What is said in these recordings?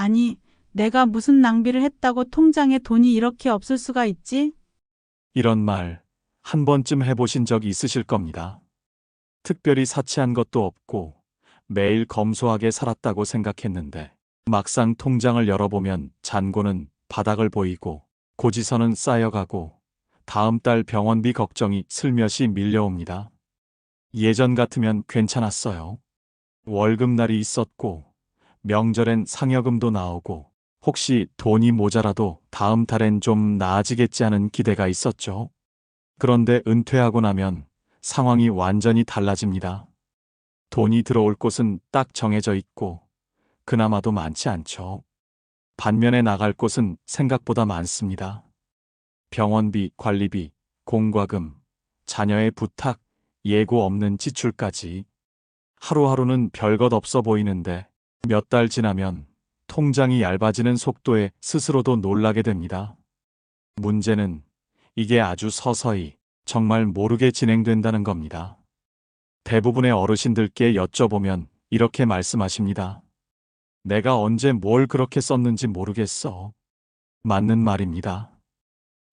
아니, 내가 무슨 낭비를 했다고 통장에 돈이 이렇게 없을 수가 있지? 이런 말 한 번쯤 해보신 적 있으실 겁니다. 특별히 사치한 것도 없고 매일 검소하게 살았다고 생각했는데 막상 통장을 열어보면 잔고는 바닥을 보이고 고지서는 쌓여가고 다음 달 병원비 걱정이 슬며시 밀려옵니다. 예전 같으면 괜찮았어요. 월급날이 있었고 명절엔 상여금도 나오고 혹시 돈이 모자라도 다음 달엔 좀 나아지겠지 하는 기대가 있었죠. 그런데 은퇴하고 나면 상황이 완전히 달라집니다. 돈이 들어올 곳은 딱 정해져 있고 그나마도 많지 않죠. 반면에 나갈 곳은 생각보다 많습니다. 병원비, 관리비, 공과금, 자녀의 부탁, 예고 없는 지출까지. 하루하루는 별것 없어 보이는데 몇 달 지나면 통장이 얇아지는 속도에 스스로도 놀라게 됩니다. 문제는 이게 아주 서서히 정말 모르게 진행된다는 겁니다. 대부분의 어르신들께 여쭤보면 이렇게 말씀하십니다. 내가 언제 뭘 그렇게 썼는지 모르겠어. 맞는 말입니다.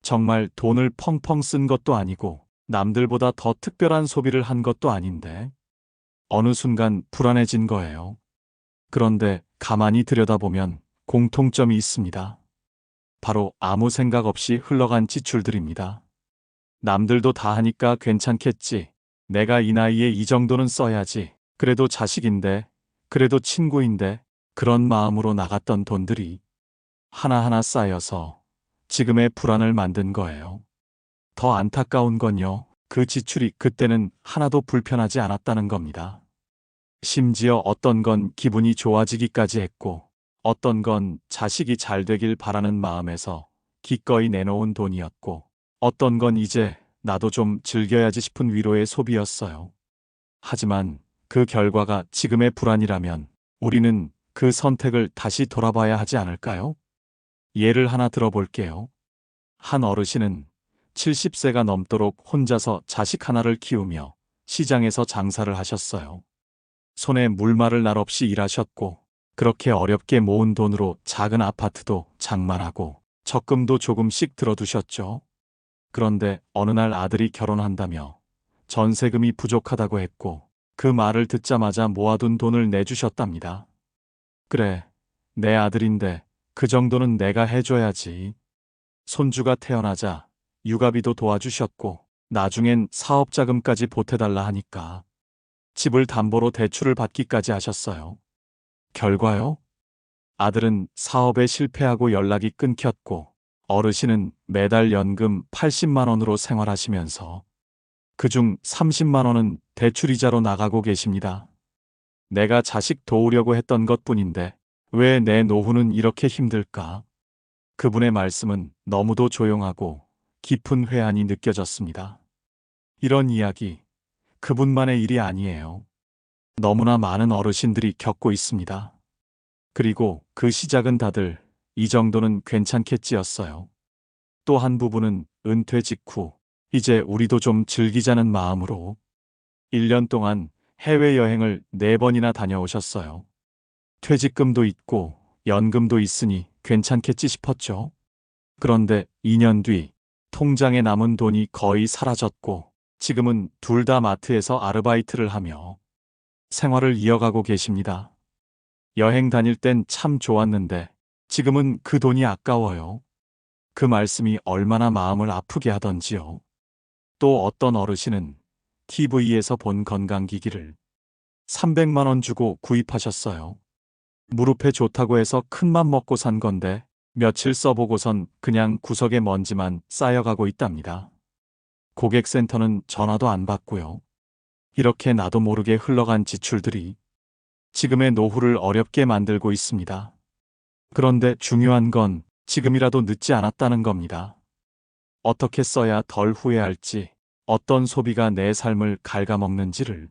정말 돈을 펑펑 쓴 것도 아니고 남들보다 더 특별한 소비를 한 것도 아닌데 어느 순간 불안해진 거예요. 그런데 가만히 들여다보면 공통점이 있습니다. 바로 아무 생각 없이 흘러간 지출들입니다. 남들도 다 하니까 괜찮겠지. 내가 이 나이에 이 정도는 써야지. 그래도 자식인데, 그래도 친구인데, 그런 마음으로 나갔던 돈들이 하나하나 쌓여서 지금의 불안을 만든 거예요. 더 안타까운 건요, 그 지출이 그때는 하나도 불편하지 않았다는 겁니다. 심지어 어떤 건 기분이 좋아지기까지 했고, 어떤 건 자식이 잘 되길 바라는 마음에서 기꺼이 내놓은 돈이었고, 어떤 건 이제 나도 좀 즐겨야지 싶은 위로의 소비였어요. 하지만 그 결과가 지금의 불안이라면 우리는 그 선택을 다시 돌아봐야 하지 않을까요? 예를 하나 들어볼게요. 한 어르신은 70세가 넘도록 혼자서 자식 하나를 키우며 시장에서 장사를 하셨어요. 손에 물말을 날 없이 일하셨고 그렇게 어렵게 모은 돈으로 작은 아파트도 장만하고 적금도 조금씩 들어두셨죠. 그런데 어느 날 아들이 결혼한다며 전세금이 부족하다고 했고 그 말을 듣자마자 모아둔 돈을 내주셨답니다. 그래, 내 아들인데 그 정도는 내가 해줘야지. 손주가 태어나자 육아비도 도와주셨고 나중엔 사업자금까지 보태달라 하니까 집을 담보로 대출을 받기까지 하셨어요. 결과요? 아들은 사업에 실패하고 연락이 끊겼고 어르신은 매달 연금 80만 원으로 생활하시면서 그중 30만 원은 대출이자로 나가고 계십니다. 내가 자식 도우려고 했던 것뿐인데 왜 내 노후는 이렇게 힘들까? 그분의 말씀은 너무도 조용하고 깊은 회한이 느껴졌습니다. 이런 이야기, 그분만의 일이 아니에요. 너무나 많은 어르신들이 겪고 있습니다. 그리고 그 시작은 다들 이 정도는 괜찮겠지였어요. 또 한 부분은 은퇴 직후 이제 우리도 좀 즐기자는 마음으로 1년 동안 해외여행을 4번이나 다녀오셨어요. 퇴직금도 있고 연금도 있으니 괜찮겠지 싶었죠. 그런데 2년 뒤 통장에 남은 돈이 거의 사라졌고 지금은 둘 다 마트에서 아르바이트를 하며 생활을 이어가고 계십니다. 여행 다닐 땐 참 좋았는데 지금은 그 돈이 아까워요. 그 말씀이 얼마나 마음을 아프게 하던지요. 또 어떤 어르신은 TV에서 본 건강기기를 300만 원 주고 구입하셨어요. 무릎에 좋다고 해서 큰맘 먹고 산 건데 며칠 써보고선 그냥 구석에 먼지만 쌓여가고 있답니다. 고객센터는 전화도 안 받고요. 이렇게 나도 모르게 흘러간 지출들이 지금의 노후를 어렵게 만들고 있습니다. 그런데 중요한 건 지금이라도 늦지 않았다는 겁니다. 어떻게 써야 덜 후회할지, 어떤 소비가 내 삶을 갉아먹는지를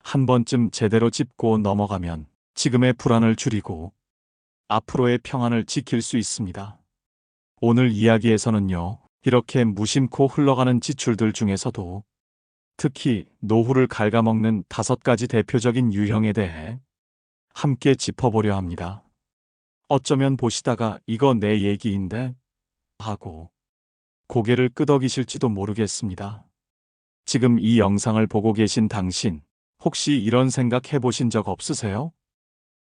한 번쯤 제대로 짚고 넘어가면 지금의 불안을 줄이고 앞으로의 평안을 지킬 수 있습니다. 오늘 이야기에서는요, 이렇게 무심코 흘러가는 지출들 중에서도 특히 노후를 갉아먹는 5가지 대표적인 유형에 대해 함께 짚어보려 합니다. 어쩌면 보시다가 이거 내 얘기인데 하고 고개를 끄덕이실지도 모르겠습니다. 지금 이 영상을 보고 계신 당신, 혹시 이런 생각 해보신 적 없으세요?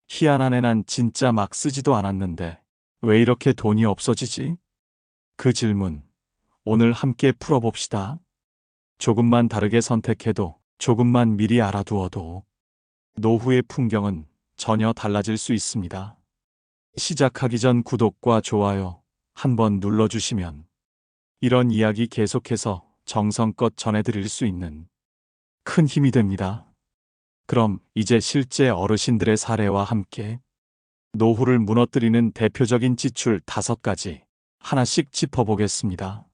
희한하네, 난 진짜 막 쓰지도 않았는데 왜 이렇게 돈이 없어지지? 그 질문, 오늘 함께 풀어봅시다. 조금만 다르게 선택해도, 조금만 미리 알아두어도 노후의 풍경은 전혀 달라질 수 있습니다. 시작하기 전 구독과 좋아요 한번 눌러주시면 이런 이야기 계속해서 정성껏 전해드릴 수 있는 큰 힘이 됩니다. 그럼 이제 실제 어르신들의 사례와 함께 노후를 무너뜨리는 대표적인 지출 5가지 하나씩 짚어보겠습니다.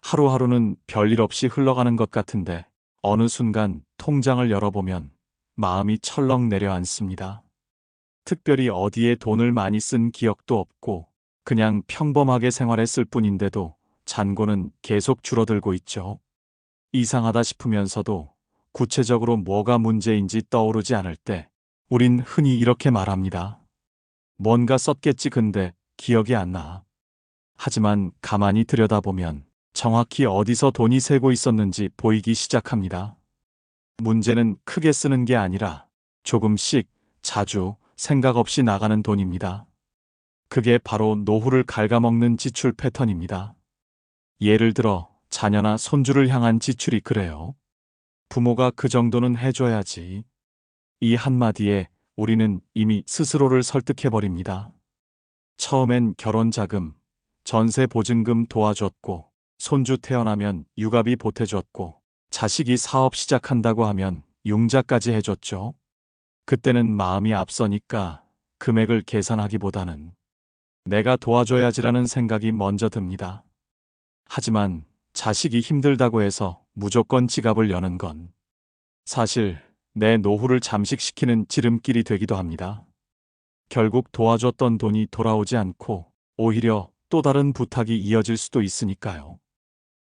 하루하루는 별일 없이 흘러가는 것 같은데 어느 순간 통장을 열어보면 마음이 철렁 내려앉습니다. 특별히 어디에 돈을 많이 쓴 기억도 없고 그냥 평범하게 생활했을 뿐인데도 잔고는 계속 줄어들고 있죠. 이상하다 싶으면서도 구체적으로 뭐가 문제인지 떠오르지 않을 때 우린 흔히 이렇게 말합니다. 뭔가 썼겠지, 근데 기억이 안 나. 하지만 가만히 들여다보면 정확히 어디서 돈이 새고 있었는지 보이기 시작합니다. 문제는 크게 쓰는 게 아니라 조금씩 자주 생각 없이 나가는 돈입니다. 그게 바로 노후를 갉아먹는 지출 패턴입니다. 예를 들어 자녀나 손주를 향한 지출이 그래요. 부모가 그 정도는 해줘야지. 이 한마디에 우리는 이미 스스로를 설득해버립니다. 처음엔 결혼자금, 전세 보증금 도와줬고, 손주 태어나면 육아비 보태줬고, 자식이 사업 시작한다고 하면 융자까지 해줬죠. 그때는 마음이 앞서니까 금액을 계산하기보다는 내가 도와줘야지라는 생각이 먼저 듭니다. 하지만 자식이 힘들다고 해서 무조건 지갑을 여는 건 사실 내 노후를 잠식시키는 지름길이 되기도 합니다. 결국 도와줬던 돈이 돌아오지 않고 오히려 또 다른 부탁이 이어질 수도 있으니까요.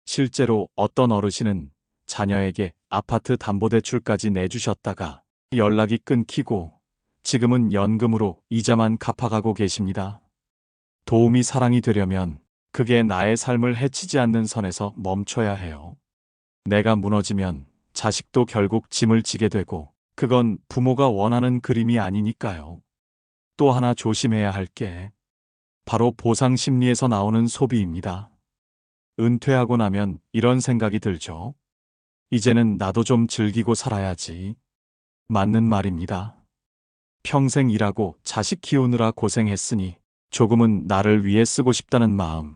실제로 어떤 어르신은 자녀에게 아파트 담보대출까지 내주셨다가 연락이 끊기고 지금은 연금으로 이자만 갚아가고 계십니다. 도움이 사랑이 되려면 그게 나의 삶을 해치지 않는 선에서 멈춰야 해요. 내가 무너지면 자식도 결국 짐을 지게 되고 그건 부모가 원하는 그림이 아니니까요. 또 하나 조심해야 할 게 바로 보상 심리에서 나오는 소비입니다. 은퇴하고 나면 이런 생각이 들죠. 이제는 나도 좀 즐기고 살아야지. 맞는 말입니다. 평생 일하고 자식 키우느라 고생했으니 조금은 나를 위해 쓰고 싶다는 마음.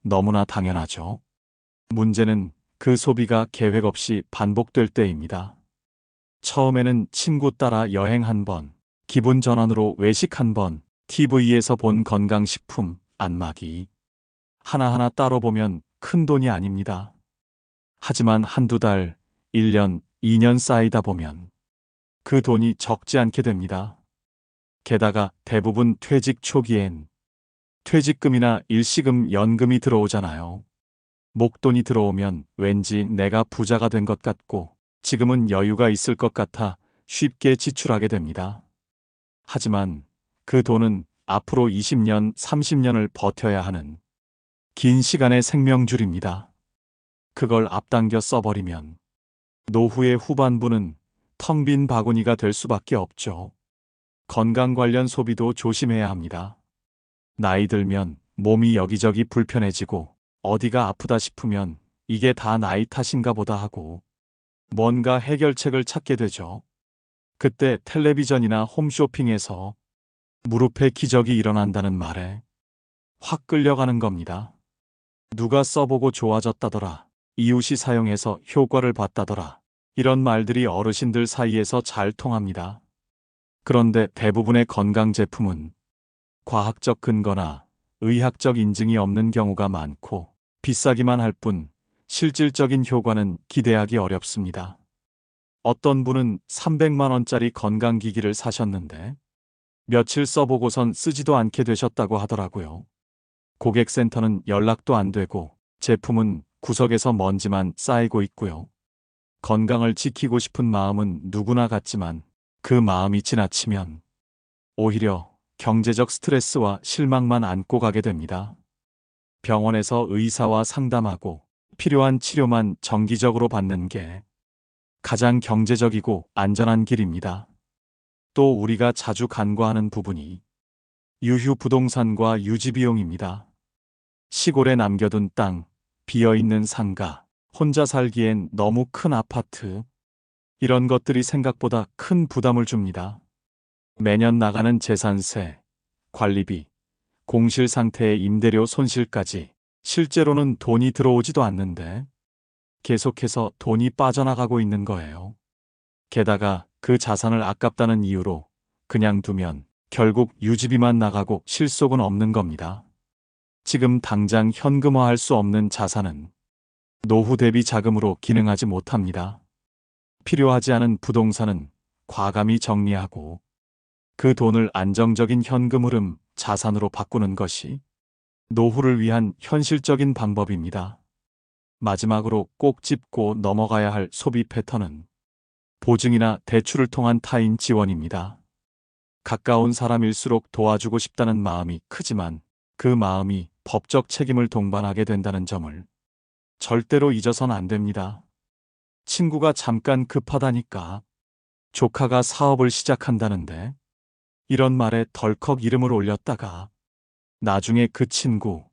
너무나 당연하죠. 문제는 그 소비가 계획 없이 반복될 때입니다. 처음에는 친구 따라 여행 한 번, 기분 전환으로 외식 한 번, TV에서 본 건강식품, 안마기. 하나하나 따로 보면 큰 돈이 아닙니다. 하지만 한두 달, 1년, 2년 쌓이다 보면 그 돈이 적지 않게 됩니다. 게다가 대부분 퇴직 초기엔 퇴직금이나 일시금, 연금이 들어오잖아요. 목돈이 들어오면 왠지 내가 부자가 된 것 같고 지금은 여유가 있을 것 같아 쉽게 지출하게 됩니다. 하지만 그 돈은 앞으로 20년, 30년을 버텨야 하는 긴 시간의 생명줄입니다. 그걸 앞당겨 써버리면 노후의 후반부는 텅 빈 바구니가 될 수밖에 없죠. 건강 관련 소비도 조심해야 합니다. 나이 들면 몸이 여기저기 불편해지고 어디가 아프다 싶으면 이게 다 나이 탓인가 보다 하고 뭔가 해결책을 찾게 되죠. 그때 텔레비전이나 홈쇼핑에서 무릎에 기적이 일어난다는 말에 확 끌려가는 겁니다. 누가 써보고 좋아졌다더라. 이웃이 사용해서 효과를 봤다더라. 이런 말들이 어르신들 사이에서 잘 통합니다. 그런데 대부분의 건강 제품은 과학적 근거나 의학적 인증이 없는 경우가 많고 비싸기만 할 뿐 실질적인 효과는 기대하기 어렵습니다. 어떤 분은 300만 원짜리 건강기기를 사셨는데 며칠 써보고선 쓰지도 않게 되셨다고 하더라고요. 고객센터는 연락도 안 되고 제품은 구석에서 먼지만 쌓이고 있고요. 건강을 지키고 싶은 마음은 누구나 같지만 그 마음이 지나치면 오히려 경제적 스트레스와 실망만 안고 가게 됩니다. 병원에서 의사와 상담하고 필요한 치료만 정기적으로 받는 게 가장 경제적이고 안전한 길입니다. 또 우리가 자주 간과하는 부분이 유휴 부동산과 유지 비용입니다. 시골에 남겨둔 땅, 비어있는 상가, 혼자 살기엔 너무 큰 아파트, 이런 것들이 생각보다 큰 부담을 줍니다. 매년 나가는 재산세, 관리비, 공실 상태의 임대료 손실까지 실제로는 돈이 들어오지도 않는데 계속해서 돈이 빠져나가고 있는 거예요. 게다가 그 자산을 아깝다는 이유로 그냥 두면 결국 유지비만 나가고 실속은 없는 겁니다. 지금 당장 현금화할 수 없는 자산은 노후 대비 자금으로 기능하지 못합니다. 필요하지 않은 부동산은 과감히 정리하고 그 돈을 안정적인 현금 흐름 자산으로 바꾸는 것이 노후를 위한 현실적인 방법입니다. 마지막으로 꼭 짚고 넘어가야 할 소비 패턴은 보증이나 대출을 통한 타인 지원입니다. 가까운 사람일수록 도와주고 싶다는 마음이 크지만 그 마음이 법적 책임을 동반하게 된다는 점을 절대로 잊어선 안 됩니다. 친구가 잠깐 급하다니까, 조카가 사업을 시작한다는데, 이런 말에 덜컥 이름을 올렸다가 나중에 그 친구,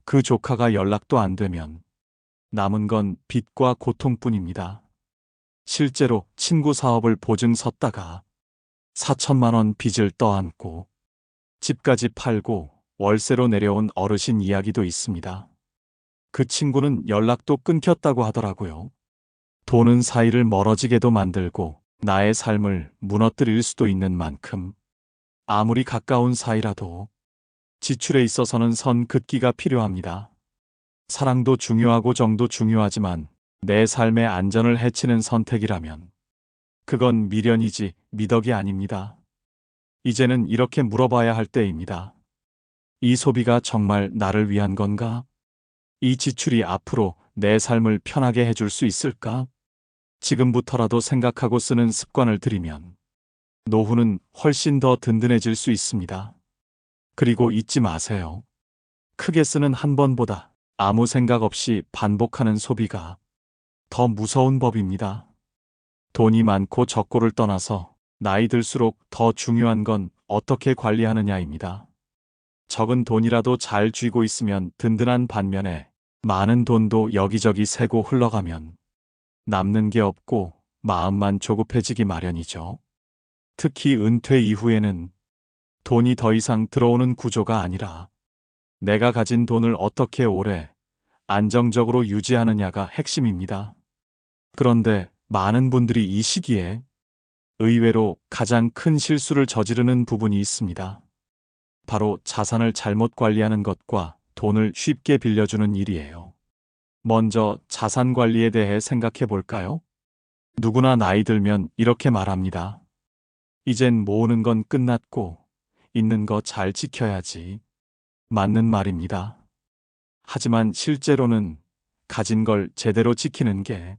그 조카가 연락도 안 되면 남은 건 빚과 고통뿐입니다. 실제로 친구 사업을 보증 섰다가 4천만 원 빚을 떠안고 집까지 팔고 월세로 내려온 어르신 이야기도 있습니다. 그 친구는 연락도 끊겼다고 하더라고요. 돈은 사이를 멀어지게도 만들고 나의 삶을 무너뜨릴 수도 있는 만큼 아무리 가까운 사이라도 지출에 있어서는 선 긋기가 필요합니다. 사랑도 중요하고 정도 중요하지만 내 삶의 안전을 해치는 선택이라면 그건 미련이지 미덕이 아닙니다. 이제는 이렇게 물어봐야 할 때입니다. 이 소비가 정말 나를 위한 건가? 이 지출이 앞으로 내 삶을 편하게 해줄 수 있을까? 지금부터라도 생각하고 쓰는 습관을 들이면 노후는 훨씬 더 든든해질 수 있습니다. 그리고 잊지 마세요. 크게 쓰는 한 번보다 아무 생각 없이 반복하는 소비가 더 무서운 법입니다. 돈이 많고 적고를 떠나서 나이 들수록 더 중요한 건 어떻게 관리하느냐입니다. 적은 돈이라도 잘 쥐고 있으면 든든한 반면에 많은 돈도 여기저기 새고 흘러가면 남는 게 없고 마음만 조급해지기 마련이죠. 특히 은퇴 이후에는 돈이 더 이상 들어오는 구조가 아니라 내가 가진 돈을 어떻게 오래 안정적으로 유지하느냐가 핵심입니다. 그런데 많은 분들이 이 시기에 의외로 가장 큰 실수를 저지르는 부분이 있습니다. 바로 자산을 잘못 관리하는 것과 돈을 쉽게 빌려주는 일이에요. 먼저 자산 관리에 대해 생각해 볼까요? 누구나 나이 들면 이렇게 말합니다. 이젠 모으는 건 끝났고 있는 거 잘 지켜야지. 맞는 말입니다. 하지만 실제로는 가진 걸 제대로 지키는 게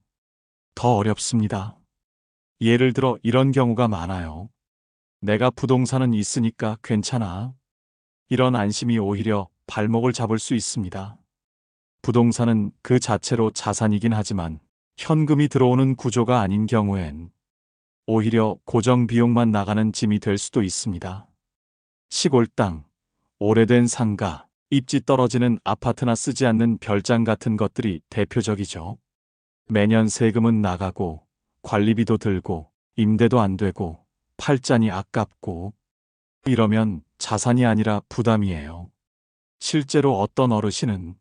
더 어렵습니다. 예를 들어 이런 경우가 많아요. 내가 부동산은 있으니까 괜찮아. 이런 안심이 오히려 발목을 잡을 수 있습니다. 부동산은 그 자체로 자산이긴 하지만 현금이 들어오는 구조가 아닌 경우엔 오히려 고정 비용만 나가는 짐이 될 수도 있습니다. 시골 땅, 오래된 상가, 입지 떨어지는 아파트나 쓰지 않는 별장 같은 것들이 대표적이죠. 매년 세금은 나가고 관리비도 들고 임대도 안 되고 팔자니 아깝고 이러면 자산이 아니라 부담이에요. 실제로 어떤 어르신은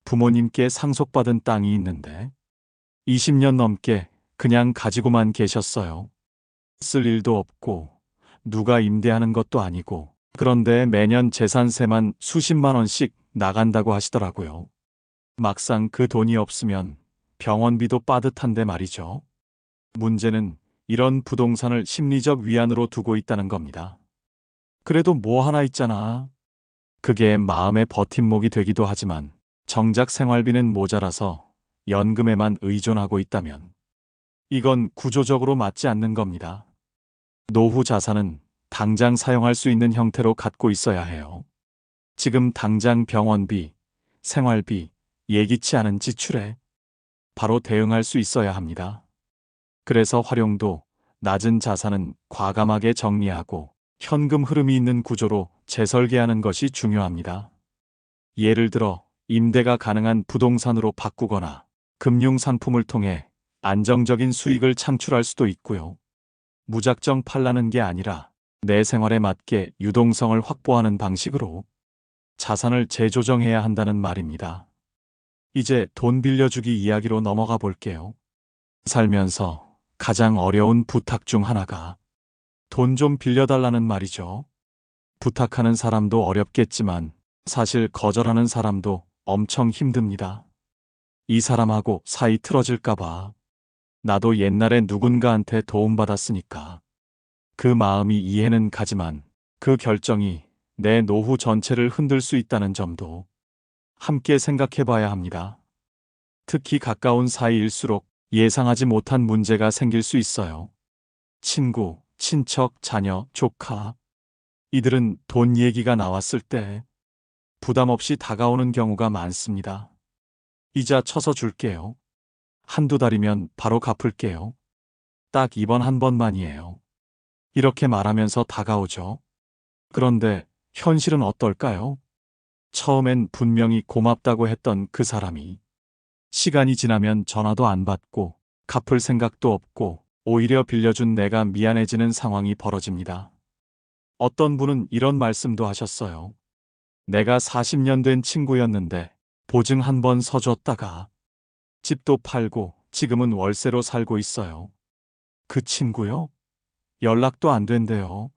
부모님께 상속받은 땅이 있는데 20년 넘게 그냥 가지고만 계셨어요. 쓸 일도 없고 누가 임대하는 것도 아니고 그런데 매년 재산세만 수십만 원씩 나간다고 하시더라고요. 막상 그 돈이 없으면 병원비도 빠듯한데 말이죠. 문제는 이런 부동산을 심리적 위안으로 두고 있다는 겁니다. 그래도 뭐 하나 있잖아. 그게 마음의 버팀목이 되기도 하지만 정작 생활비는 모자라서 연금에만 의존하고 있다면 이건 구조적으로 맞지 않는 겁니다. 노후 자산은 당장 사용할 수 있는 형태로 갖고 있어야 해요. 지금 당장 병원비, 생활비, 예기치 않은 지출에 바로 대응할 수 있어야 합니다. 그래서 활용도 낮은 자산은 과감하게 정리하고 현금 흐름이 있는 구조로 재설계하는 것이 중요합니다. 예를 들어 임대가 가능한 부동산으로 바꾸거나 금융 상품을 통해 안정적인 수익을 창출할 수도 있고요. 무작정 팔라는 게 아니라 내 생활에 맞게 유동성을 확보하는 방식으로 자산을 재조정해야 한다는 말입니다. 이제 돈 빌려주기 이야기로 넘어가 볼게요. 살면서 가장 어려운 부탁 중 하나가 돈 좀 빌려달라는 말이죠. 부탁하는 사람도 어렵겠지만 사실 거절하는 사람도 엄청 힘듭니다. 이 사람하고 사이 틀어질까봐 나도 옛날에 누군가한테 도움받았으니까 그 마음이 이해는 가지만 그 결정이 내 노후 전체를 흔들 수 있다는 점도 함께 생각해 봐야 합니다. 특히 가까운 사이일수록 예상하지 못한 문제가 생길 수 있어요. 친구, 친척, 자녀, 조카. 이들은 돈 얘기가 나왔을 때 부담 없이 다가오는 경우가 많습니다. 이자 쳐서 줄게요. 한두 달이면 바로 갚을게요. 딱 이번 한 번만이에요. 이렇게 말하면서 다가오죠. 그런데 현실은 어떨까요? 처음엔 분명히 고맙다고 했던 그 사람이 시간이 지나면 전화도 안 받고 갚을 생각도 없고 오히려 빌려준 내가 미안해지는 상황이 벌어집니다. 어떤 분은 이런 말씀도 하셨어요. 내가 40년 된 친구였는데 보증 한 번 서줬다가 집도 팔고 지금은 월세로 살고 있어요. 그 친구요? 연락도 안 된대요.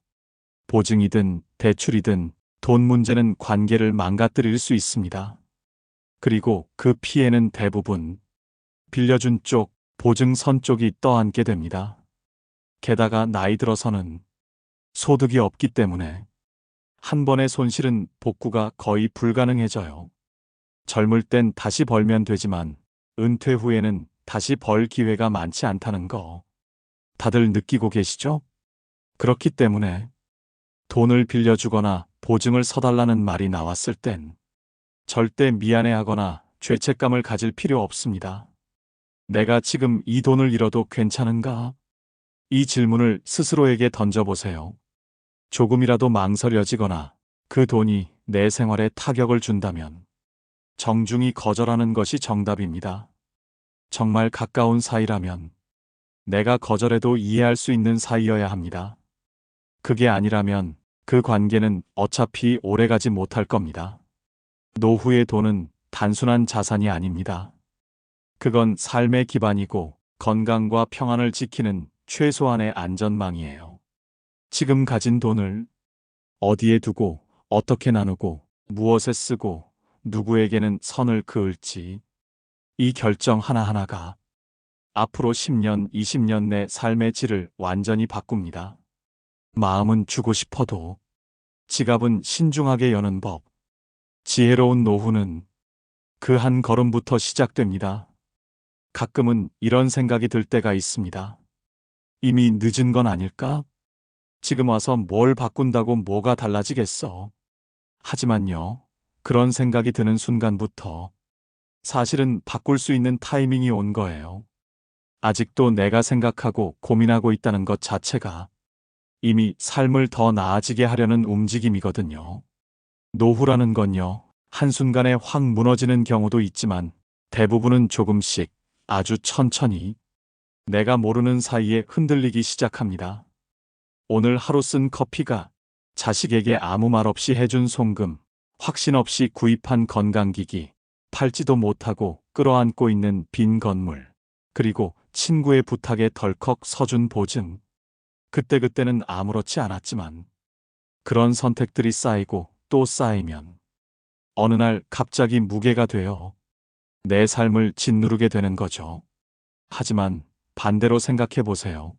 보증이든 대출이든 돈 문제는 관계를 망가뜨릴 수 있습니다. 그리고 그 피해는 대부분 빌려준 쪽, 보증선 쪽이 떠안게 됩니다. 게다가 나이 들어서는 소득이 없기 때문에 한 번의 손실은 복구가 거의 불가능해져요. 젊을 땐 다시 벌면 되지만 은퇴 후에는 다시 벌 기회가 많지 않다는 거 다들 느끼고 계시죠? 그렇기 때문에 돈을 빌려주거나 보증을 서달라는 말이 나왔을 땐 절대 미안해하거나 죄책감을 가질 필요 없습니다. 내가 지금 이 돈을 잃어도 괜찮은가? 이 질문을 스스로에게 던져보세요. 조금이라도 망설여지거나 그 돈이 내 생활에 타격을 준다면 정중히 거절하는 것이 정답입니다. 정말 가까운 사이라면 내가 거절해도 이해할 수 있는 사이여야 합니다. 그게 아니라면 그 관계는 어차피 오래가지 못할 겁니다. 노후의 돈은 단순한 자산이 아닙니다. 그건 삶의 기반이고 건강과 평안을 지키는 최소한의 안전망이에요. 지금 가진 돈을 어디에 두고 어떻게 나누고 무엇에 쓰고 누구에게는 선을 그을지 이 결정 하나하나가 앞으로 10년, 20년 내 삶의 질을 완전히 바꿉니다. 마음은 주고 싶어도 지갑은 신중하게 여는 법. 지혜로운 노후는 그 한 걸음부터 시작됩니다. 가끔은 이런 생각이 들 때가 있습니다. 이미 늦은 건 아닐까? 지금 와서 뭘 바꾼다고 뭐가 달라지겠어? 하지만요, 그런 생각이 드는 순간부터 사실은 바꿀 수 있는 타이밍이 온 거예요. 아직도 내가 생각하고 고민하고 있다는 것 자체가 이미 삶을 더 나아지게 하려는 움직임이거든요. 노후라는 건요, 한순간에 확 무너지는 경우도 있지만 대부분은 조금씩 아주 천천히 내가 모르는 사이에 흔들리기 시작합니다. 오늘 하루 쓴 커피가 자식에게 아무 말 없이 해준 송금, 확신 없이 구입한 건강기기, 팔지도 못하고 끌어안고 있는 빈 건물, 그리고 친구의 부탁에 덜컥 서준 보증. 그때그때는 아무렇지 않았지만 그런 선택들이 쌓이고 또 쌓이면 어느 날 갑자기 무게가 되어 내 삶을 짓누르게 되는 거죠. 하지만 반대로 생각해 보세요.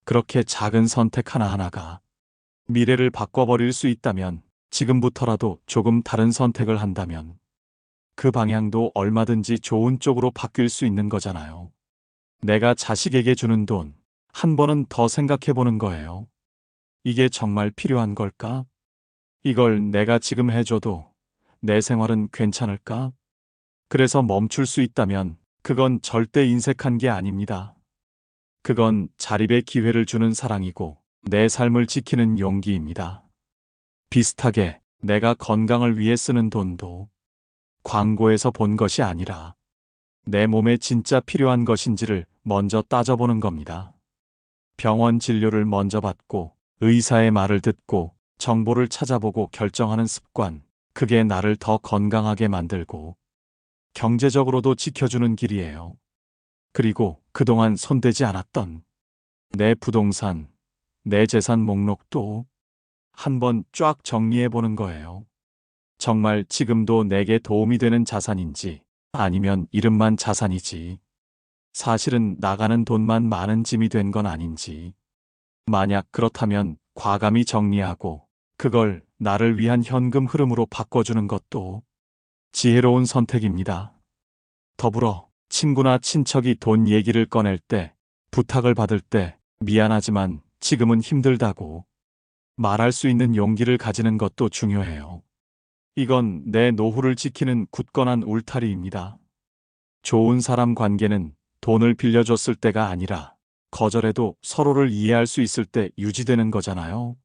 그렇게 작은 선택 하나하나가 미래를 바꿔버릴 수 있다면, 지금부터라도 조금 다른 선택을 한다면 그 방향도 얼마든지 좋은 쪽으로 바뀔 수 있는 거잖아요. 내가 자식에게 주는 돈, 한 번은 더 생각해 보는 거예요. 이게 정말 필요한 걸까? 이걸 내가 지금 해줘도 내 생활은 괜찮을까? 그래서 멈출 수 있다면 그건 절대 인색한 게 아닙니다. 그건 자립의 기회를 주는 사랑이고 내 삶을 지키는 용기입니다. 비슷하게 내가 건강을 위해 쓰는 돈도 광고에서 본 것이 아니라 내 몸에 진짜 필요한 것인지를 먼저 따져보는 겁니다. 병원 진료를 먼저 받고 의사의 말을 듣고 정보를 찾아보고 결정하는 습관, 그게 나를 더 건강하게 만들고 경제적으로도 지켜주는 길이에요. 그리고 그동안 손대지 않았던 내 부동산, 내 재산 목록도 한번 쫙 정리해 보는 거예요. 정말 지금도 내게 도움이 되는 자산인지 아니면 이름만 자산이지 사실은 나가는 돈만 많은 짐이 된 건 아닌지, 만약 그렇다면 과감히 정리하고 그걸 나를 위한 현금 흐름으로 바꿔주는 것도 지혜로운 선택입니다. 더불어 친구나 친척이 돈 얘기를 꺼낼 때, 부탁을 받을 때 미안하지만 지금은 힘들다고 말할 수 있는 용기를 가지는 것도 중요해요. 이건 내 노후를 지키는 굳건한 울타리입니다. 좋은 사람 관계는 돈을 빌려줬을 때가 아니라 거절해도 서로를 이해할 수 있을 때 유지되는 거잖아요.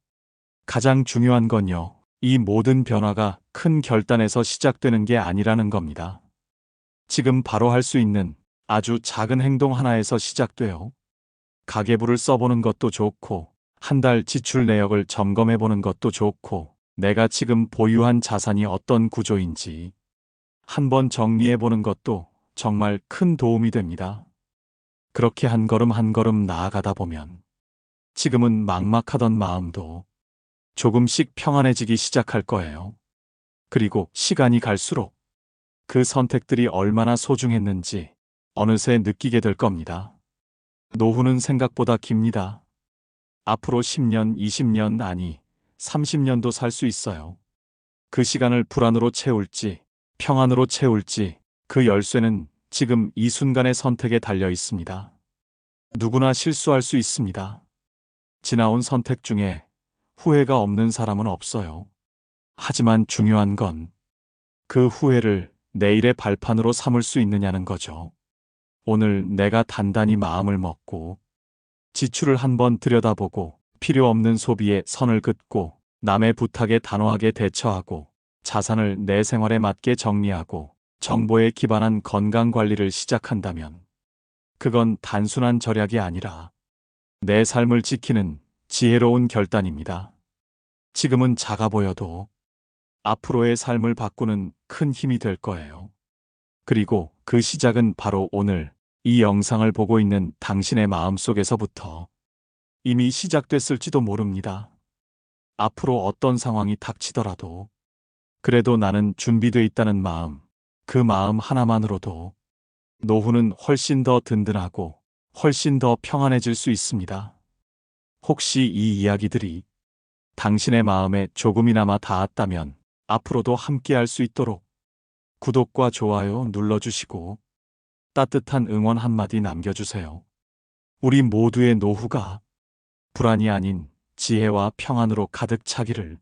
가장 중요한 건요, 이 모든 변화가 큰 결단에서 시작되는 게 아니라는 겁니다. 지금 바로 할 수 있는 아주 작은 행동 하나에서 시작돼요. 가계부를 써보는 것도 좋고, 한 달 지출 내역을 점검해 보는 것도 좋고, 내가 지금 보유한 자산이 어떤 구조인지 한번 정리해 보는 것도 정말 큰 도움이 됩니다. 그렇게 한 걸음 한 걸음 나아가다 보면 지금은 막막하던 마음도 조금씩 평안해지기 시작할 거예요. 그리고 시간이 갈수록 그 선택들이 얼마나 소중했는지 어느새 느끼게 될 겁니다. 노후는 생각보다 깁니다. 앞으로 10년, 20년, 아니 30년도 살 수 있어요. 그 시간을 불안으로 채울지 평안으로 채울지 그 열쇠는 지금 이 순간의 선택에 달려 있습니다. 누구나 실수할 수 있습니다. 지나온 선택 중에 후회가 없는 사람은 없어요. 하지만 중요한 건 그 후회를 내일의 발판으로 삼을 수 있느냐는 거죠. 오늘 내가 단단히 마음을 먹고 지출을 한번 들여다보고 필요 없는 소비에 선을 긋고 남의 부탁에 단호하게 대처하고 자산을 내 생활에 맞게 정리하고 정보에 기반한 건강 관리를 시작한다면 그건 단순한 절약이 아니라 내 삶을 지키는 지혜로운 결단입니다. 지금은 작아 보여도 앞으로의 삶을 바꾸는 큰 힘이 될 거예요. 그리고 그 시작은 바로 오늘 이 영상을 보고 있는 당신의 마음속에서부터 이미 시작됐을지도 모릅니다. 앞으로 어떤 상황이 닥치더라도 그래도 나는 준비되어 있다는 마음, 그 마음 하나만으로도 노후는 훨씬 더 든든하고 훨씬 더 평안해질 수 있습니다. 혹시 이 이야기들이 당신의 마음에 조금이나마 닿았다면 앞으로도 함께할 수 있도록 구독과 좋아요 눌러주시고 따뜻한 응원 한마디 남겨주세요. 우리 모두의 노후가 불안이 아닌 지혜와 평안으로 가득 차기를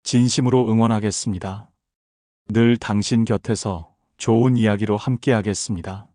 진심으로 응원하겠습니다. 늘 당신 곁에서 좋은 이야기로 함께하겠습니다.